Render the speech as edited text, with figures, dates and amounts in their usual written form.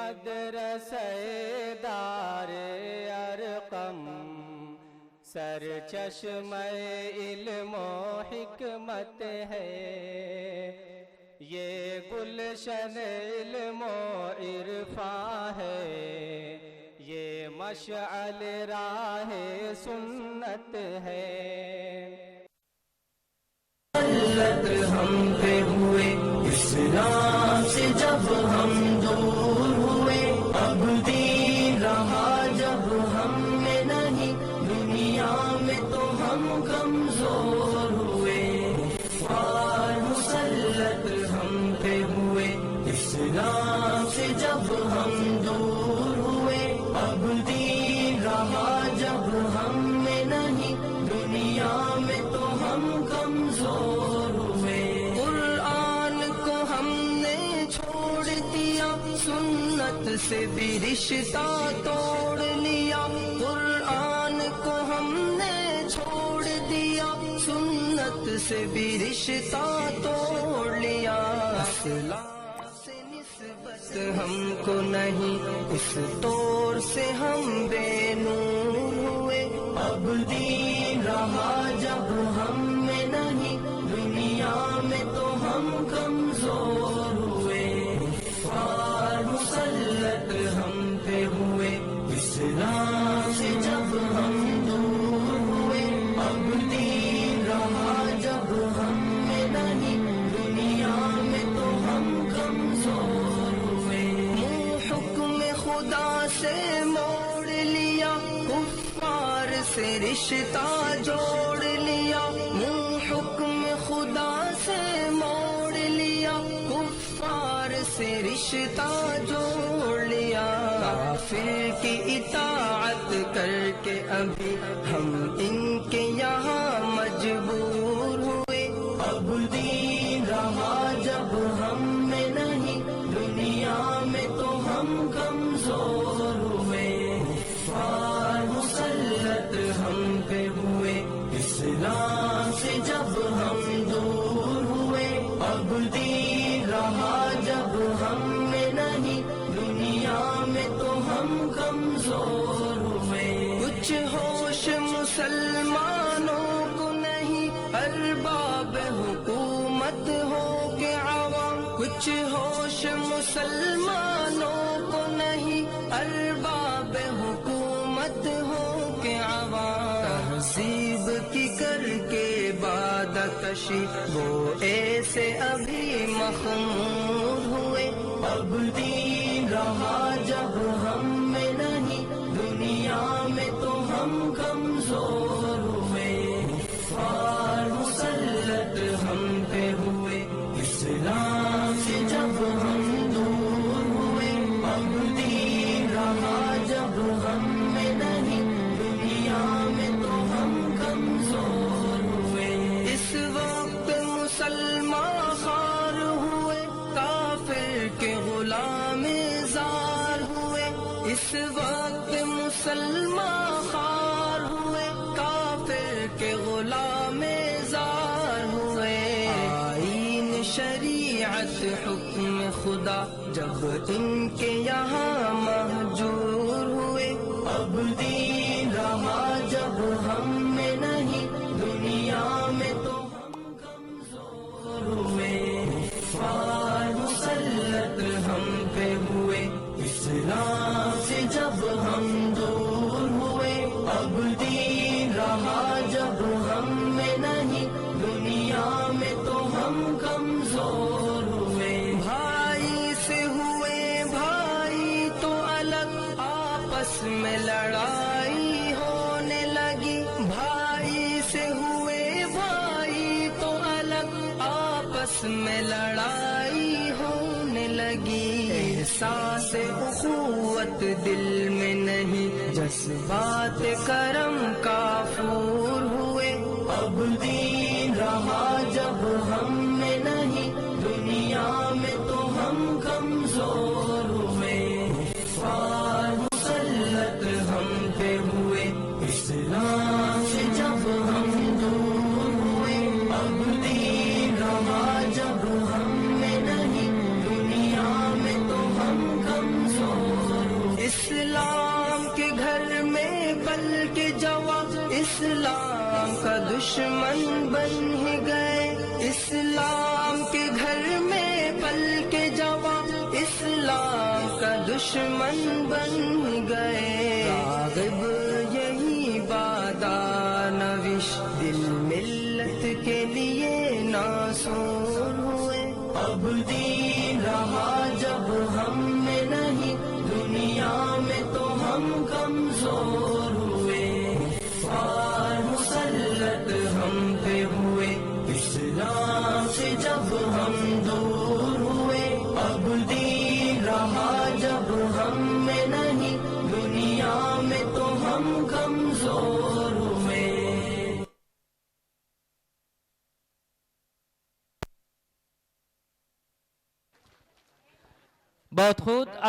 مدرسہ دار ارقم سر چشمہ علم و حکمت ہے، یہ گلشن علم و عرفان ہے، یہ مشعل راہ سنت ہے۔ ہم پہ ہوئے اسلام سے جب ہم دور ہوئے، اب دین رہا جب ہم میں نہیں، دنیا میں تو ہم کمزور ہوئے۔ کفار مسلط ہم پہ ہوئے اسلام سے جب ہم دور ہوئے، اب دین رہا جب ہم میں نہیں، دنیا میں تو ہم کمزور ہوئے۔ قرآن کو ہم نے چھوڑ دیا، سنت سے بھی رشتہ توڑ لیا۔ قرآن کو ہم نے چھوڑ دیا، سنت سے بھی رشتہ توڑ لیا۔ اسلام سے نسبت ہم کو نہیں، اس طور سے ہم بے نور ہوئے، اب دین رہا جب ہم میں نہیں، دنیا میں تو ہم کمزور ہوئے۔ کفار مسلط ہم پہ ہوئے اسلام سے جب ہم دور ہوئے، اب دین رہا جب ہم میں نہیں، دنیا میں تو ہم کمزور ہوئے۔ حکم خدا سے موڑ لیا، کفار سے رشتہ جوڑ لیا۔ حکم خدا سے موڑ لیا، کفار سے رشتہ جوڑ لیا۔ کافر کی اطاعت کر کے ابھی ہم ان کے یہاں مجبور ہوئے، اب دین رہا جب ہم میں نہیں، دنیا میں تو ہم کمزور ہوئے۔ کفار مسلط ہم پہ ہوئے اسلام سے جب ہم دور ہوئے، اب دین رہا جب ہم میں نہیں، دنیا میں تو ہم کمزور ہوئے۔ کچھ ہوش مسلمانوں کو نہیں، ارباب حکومت ہو کے عوام۔ کچھ ہوش مسلمانوں کو نہیں، ارباب حکومت ہو کے عوام۔ تہذیب کی کر کے بادہ کشی وہ ایسے ابھی مخمور ہوئے، اب دین رہا جب ہم میں نہیں، دنیا میں تو ہم کمزور ہوئے۔ کفار مسلط ہم پہ ہوئے اسلام سے جب ہم دور ہوئے، اب دین رہا جب ہم میں نہیں، دنیا میں تو ہم کمزور ہوئے۔ اس وقت مسلمان خوار ہوئے، کافر کے غلام زار ہوئے۔ اس وقت مسلمان خوار ہوئے، کافر کے غلام زار ہوئے۔ آئین شریعت حکم خدا جب ان کے یہاں مہجور ہوئے، اب دین رہا جب ہم میں نہیں، دنیا میں تو ہم کمزور ہوئے۔ کفار مسلط ہم پہ ہوئے اسلام سے جب ہم دور ہوئے، اب دین رہا جب ہم میں نہیں، دنیا میں تو ہم کمزور ہوئے۔ بھائی سے ہوئے بھائی تو الگ، آپس میں لڑائی ہونے لگی۔ بھائی سے ہوئے بھائی تو الگ، آپس میں لڑائی ہونے لگی۔ احساس اخوت دل میں نہیں، جذبات کرم کافور ہوئے، اب دین رہا جب ہم میں نہیں، دنیا میں تو ہم کمزور ہوئے۔ کفار مسلط ہم پہ ہوئے اسلام سے جب ہم دور ہوئے، اب دین رہا جب ہم میں نہیں، دنیا میں تو ہم کمزور کا دشمن بن ہی گئے، اسلام کے گھر میں پل کے جوان اسلام کا دشمن بن ہی گئے، راغب یہی بادا نوش دل ملت کے لیے ناصور ہوئے، اب دین رہا جب ہم میں نہیں، دنیا میں تو ہم کمزور ہوئے، کفار مسلط ہم پہ ہوئے، اسلام سے جب ہم دور ہوئے، اب دین رہا جب ہم میں نہیں، دنیا میں تو ہم کمزور ہوئے۔ بہت خود اب